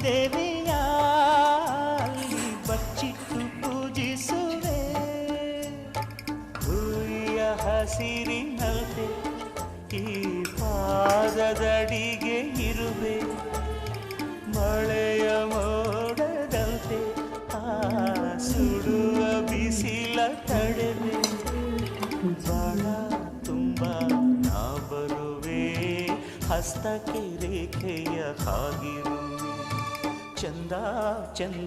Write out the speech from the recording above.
ದೇವಿಯ ಅಲ್ಲಿ ಬಚ್ಚಿಟ್ಟು ಪೂಜಿಸುವೆ. ಹೂವಿಯ ಹಸಿರಿನಲ್ತೆ ಈ ಪಾದದಡಿಗೆ ಇರುವೆ. ಮಳೆಯ ಮೋಡದಂತೆ ಆ ಸುಡುವ ಬಿಸಿಲ ತಡೆವೆ. ಬಾಳ ತುಂಬ ನಾ ಬರುವೆ, ಹಸ್ತಕ್ಕೆ ರೇಖೆಯ ಹಾಗಿರುವೆ. ಚಂದ ಚಂದ